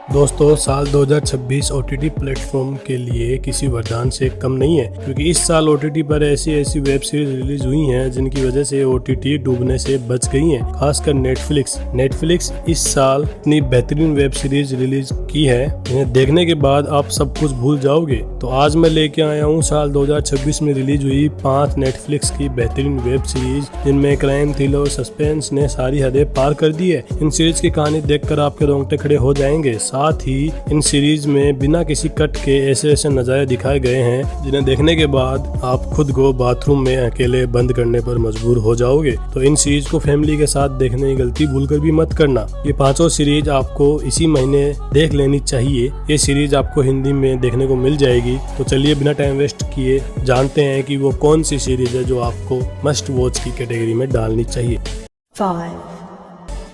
दोस्तों, साल 2026 OTT platform के लिए किसी वरदान से कम नहीं है, क्योंकि इस साल ओटीटी पर ऐसी ऐसी वेब सीरीज रिलीज हुई हैं जिनकी वजह से ओटीटी डूबने से बच गई हैं। खासकर नेटफ्लिक्स इस साल इतनी बेहतरीन वेब सीरीज रिलीज की है जिन्हें देखने के बाद आप सब कुछ भूल जाओगे। तो आज मैं लेके आया हूँ साल 2026 में रिलीज हुई 5 नेटफ्लिक्स की बेहतरीन वेब सीरीज जिनमें क्राइम, थ्रिलर और सस्पेंस ने सारी हदें पार कर दी है। इन सीरीज की कहानी देखकर आपके रोंगटे खड़े हो जाएंगे। साथ ही इन सीरीज में बिना किसी कट के ऐसे ऐसे नजारे दिखाए गए हैं जिन्हें देखने के बाद आप खुद को बाथरूम में अकेले बंद करने पर मजबूर हो जाओगे। तो इन सीरीज को फैमिली के साथ देखने की गलती भूलकर भी मत करना। ये पांचों सीरीज आपको इसी महीने देख लेनी चाहिए। ये सीरीज आपको हिंदी में देखने को मिल जाएगी। तो चलिए बिना टाइम वेस्ट किए जानते हैं कि वो कौन सी सीरीज है जो आपको मस्ट वॉच की कैटेगरी में डालनी चाहिए। 5,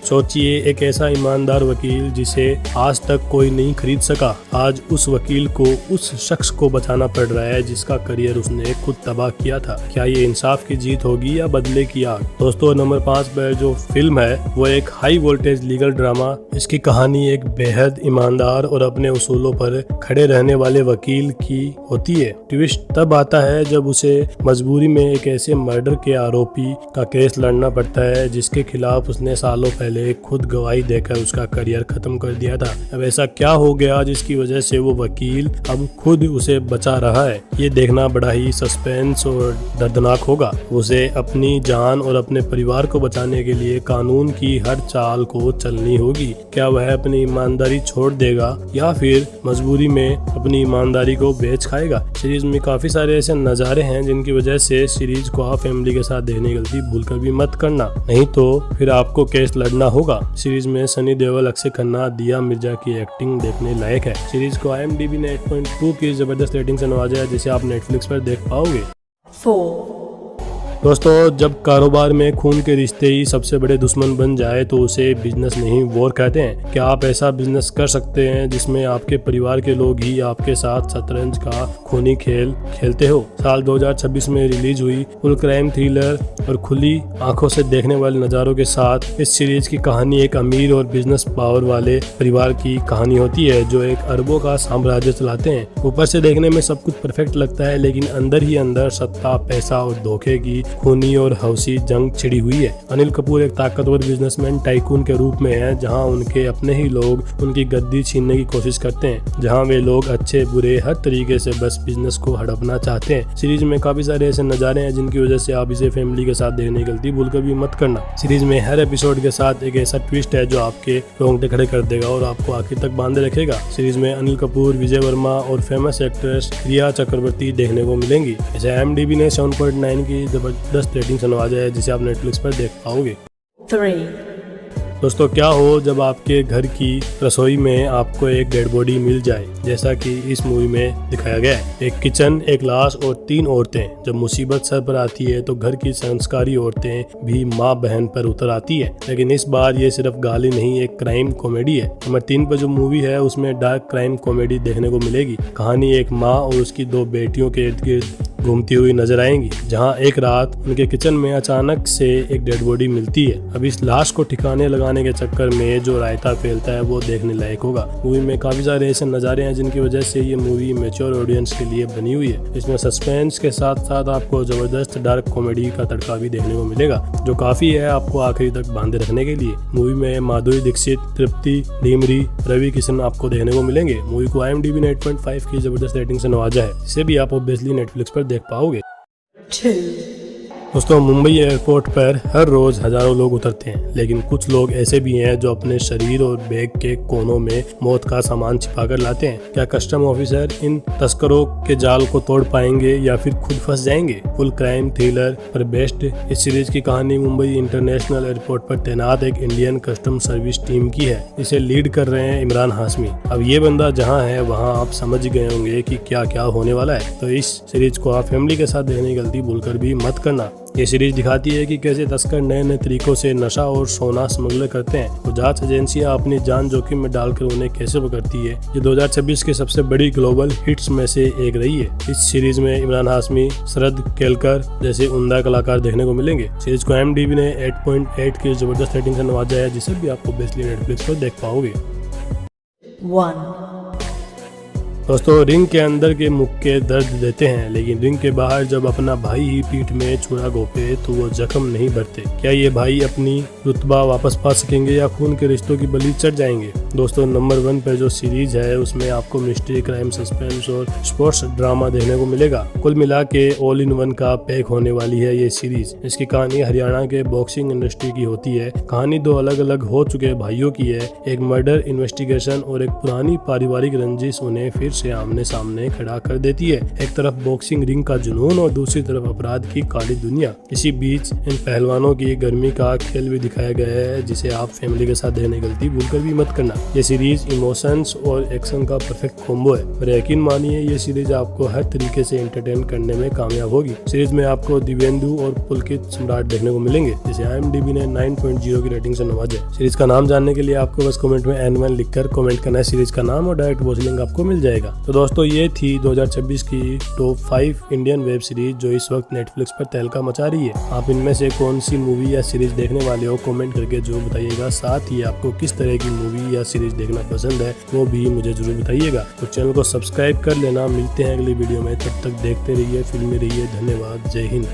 सोचिए, एक ऐसा ईमानदार वकील जिसे आज तक कोई नहीं खरीद सका, आज उस वकील को उस शख्स को बचाना पड़ रहा है जिसका करियर उसने खुद तबाह किया था। क्या ये इंसाफ की जीत होगी या बदले की आग? दोस्तों, नंबर 5 पर जो फिल्म है वो एक हाई वोल्टेज लीगल ड्रामा। इसकी कहानी एक बेहद ईमानदार और अपने उसूलों पर खड़े रहने वाले वकील की होती है। ट्विस्ट तब आता है जब उसे मजबूरी में एक ऐसे मर्डर के आरोपी का केस लड़ना पड़ता है जिसके खिलाफ उसने सालों पहले खुद गवाही देकर उसका करियर खत्म कर दिया था। अब ऐसा क्या हो गया जिसकी वजह से वो वकील अब खुद उसे बचा रहा है? ये देखना बड़ा ही सस्पेंस और दर्दनाक होगा। उसे अपनी जान और अपने परिवार को बचाने के लिए कानून की हर चाल को चलनी होगी। क्या वह अपनी ईमानदारी छोड़ देगा या फिर मजबूरी में अपनी ईमानदारी को बेच खाएगा? सीरीज में काफी सारे ऐसे नजारे हैं जिनकी वजह से सीरीज को आप फैमिली के साथ देखने की गलती भूलकर भी मत करना, नहीं तो फिर आपको केस लड़ना होगा। सीरीज में सनी देओल, अक्षय खन्ना, दिया मिर्जा की एक्टिंग देखने लायक है। सीरीज को IMDb ने 8.2 की जबरदस्त रेटिंग से नवाजा है जिसे आप नेटफ्लिक्स पर देख पाओगे। 4, दोस्तों, जब कारोबार में खून के रिश्ते ही सबसे बड़े दुश्मन बन जाए तो उसे बिजनेस नहीं वॉर कहते हैं। क्या आप ऐसा बिजनेस कर सकते हैं जिसमें आपके परिवार के लोग ही आपके साथ शतरंज का खूनी खेल खेलते हो? साल 2026 में रिलीज हुई फुल क्राइम थ्रिलर और खुली आंखों से देखने वाले नज़ारों के साथ इस सीरीज की कहानी एक अमीर और बिजनेस पावर वाले परिवार की कहानी होती है जो एक अरबों का साम्राज्य चलाते हैं। ऊपर से देखने में सब कुछ परफेक्ट लगता है, लेकिन अंदर ही अंदर सत्ता, पैसा और धोखे की खूनी और हौसी जंग छिड़ी हुई है। अनिल कपूर एक ताकतवर बिजनेसमैन टाइकून के रूप में है, जहां उनके अपने ही लोग उनकी गद्दी छीनने की कोशिश करते हैं, जहां वे लोग अच्छे बुरे हर तरीके से बस बिजनेस को हड़पना चाहते हैं। सीरीज में काफी सारे ऐसे नजारे हैं जिनकी वजह से आप इसे फैमिली के साथ देखने की गलती भूलकर भी मत करना। सीरीज में हर एपिसोड के साथ एक ऐसा ट्विस्ट है जो आपके रोंगटे खड़े कर देगा और आपको आखिर तक बांधे रखेगा। सीरीज में अनिल कपूर, विजय वर्मा और फेमस एक्ट्रेस रिया चक्रवर्ती देखने को मिलेंगी। इसे IMDb ने 7.9 की जबरदस्त रेटिंग से नवाजा है जिसे आप नेटफ्लिक्स पर देख पाओगे। 3, दोस्तों, क्या हो जब आपके घर की रसोई में आपको एक डेड बॉडी मिल जाए, जैसा कि इस मूवी में दिखाया गया है। एक किचन, एक लाश और 3 औरतें। जब मुसीबत सर पर आती है तो घर की संस्कारी औरतें भी माँ बहन पर उतर आती है, लेकिन इस बार ये सिर्फ गाली नहीं, एक क्राइम कॉमेडी है। नंबर 3 पर जो मूवी है उसमें डार्क क्राइम कॉमेडी देखने को मिलेगी। कहानी एक माँ और उसकी 2 बेटियों के इर्द गिर्द घूमती हुई नजर आएंगी, जहां एक रात उनके किचन में अचानक से एक डेड बॉडी मिलती है। अब इस लाश को ठिकाने लगाने के चक्कर में जो रायता फैलता है वो देखने लायक होगा। मूवी में काफी सारे ऐसे नजारे हैं जिनकी वजह से ये मूवी मैच्योर ऑडियंस के लिए बनी हुई है। इसमें सस्पेंस के साथ साथ आपको जबरदस्त डार्क कॉमेडी का तड़का भी देखने को मिलेगा, जो काफी है आपको आखिरी तक बांधे रखने के लिए। मूवी में माधुरी दीक्षित, तृप्ति डिमरी, रवि किशन आपको देखने को मिलेंगे। मूवी को IMDb ने 8.5 की जबरदस्त रेटिंग से नवाजा है, इसे भी आप ऑब्वियसली नेटफ्लिक्स पर देख पाओगे। 2, दोस्तों, मुंबई एयरपोर्ट पर हर रोज हजारों लोग उतरते हैं, लेकिन कुछ लोग ऐसे भी हैं जो अपने शरीर और बैग के कोनों में मौत का सामान छिपा कर लाते हैं। क्या कस्टम ऑफिसर इन तस्करों के जाल को तोड़ पाएंगे या फिर खुद फंस जाएंगे? फुल क्राइम थ्रिलर पर बेस्ड इस सीरीज की कहानी मुंबई इंटरनेशनल एयरपोर्ट पर तैनात एक इंडियन कस्टम सर्विस टीम की है। इसे लीड कर रहे हैं इमरान हाशमी। अब ये बंदा जहाँ है वहाँ आप समझ गए होंगे कि क्या क्या होने वाला है। तो इस सीरीज को आप फैमिली के साथ देखने की गलती भूलकर भी मत करना। ये सीरीज दिखाती है कि कैसे तस्कर नए नए तरीकों से नशा और सोना स्मगल करते हैं। तो जांच एजेंसियां अपनी जान जोखिम में डालकर उन्हें कैसे पकड़ती है। ये 2026 की सबसे बड़ी ग्लोबल हिट्स में से एक रही है। इस सीरीज में इमरान हाशमी, शरद केलकर जैसे उम्दा कलाकार देखने को मिलेंगे। सीरीज को IMDb ने 8.8 की जबरदस्त रेटिंग से नवाजा है, जिसे भी आपको बेसिकली नेटफ्लिक्स पर देख पाओगे। 1. दोस्तों, रिंग के अंदर के मुक्के दर्द देते हैं, लेकिन रिंग के बाहर जब अपना भाई ही पीठ में छुरा घोंपे तो वो जख्म नहीं भरते। क्या ये भाई अपनी रुतबा वापस पा सकेंगे या खून के रिश्तों की बलि चढ़ जाएंगे? दोस्तों, नंबर 1 पे जो सीरीज है उसमें आपको मिस्ट्री, क्राइम, सस्पेंस और स्पोर्ट्स ड्रामा देखने को मिलेगा। कुल मिला के ऑल इन वन का पैक होने वाली है ये सीरीज। इसकी कहानी हरियाणा के बॉक्सिंग इंडस्ट्री की होती है। कहानी 2 अलग अलग हो चुके भाइयों की है। एक मर्डर इन्वेस्टिगेशन और एक पुरानी पारिवारिक रंजिश उन्हें फिर से आमने सामने खड़ा कर देती है। एक तरफ बॉक्सिंग रिंग का जुनून और दूसरी तरफ अपराध की काली दुनिया। इसी बीच इन पहलवानों की गर्मी का खेल भी दिखाया गया है, जिसे आप फैमिली के साथ देखने गलती भूलकर भी मत करना। ये सीरीज इमोशंस और एक्शन का परफेक्ट कॉम्बो है और यकीन मानिए ये सीरीज आपको हर तरीके से एंटरटेन करने में कामयाब होगी। सीरीज में आपको दिव्येंदु और पुलकित सम्राट देखने को मिलेंगे, जिसे IMDb ने 9.0 की रेटिंग से नवाजा है। सीरीज का नाम जानने के लिए आपको बस कमेंट में N1 लिखकर कमेंट करना है सीरीज का नाम और डायरेक्ट वॉच लिंक आपको मिल जाएगा। तो दोस्तों, ये थी 2026 की टॉप 5 इंडियन वेब सीरीज जो इस वक्त नेटफ्लिक्स पर तहलका मचा रही है। आप इनमें से कौन सी मूवी या सीरीज देखने वाले हो कमेंट करके जरूर बताइएगा। साथ ही आपको किस तरह की मूवी या सीरीज देखना पसंद है वो भी मुझे जरूर बताइएगा। तो चैनल को सब्सक्राइब कर लेना। मिलते हैं अगली वीडियो में, तब तक देखते रहिए, फिल्मी रहिए। धन्यवाद। जय हिंद।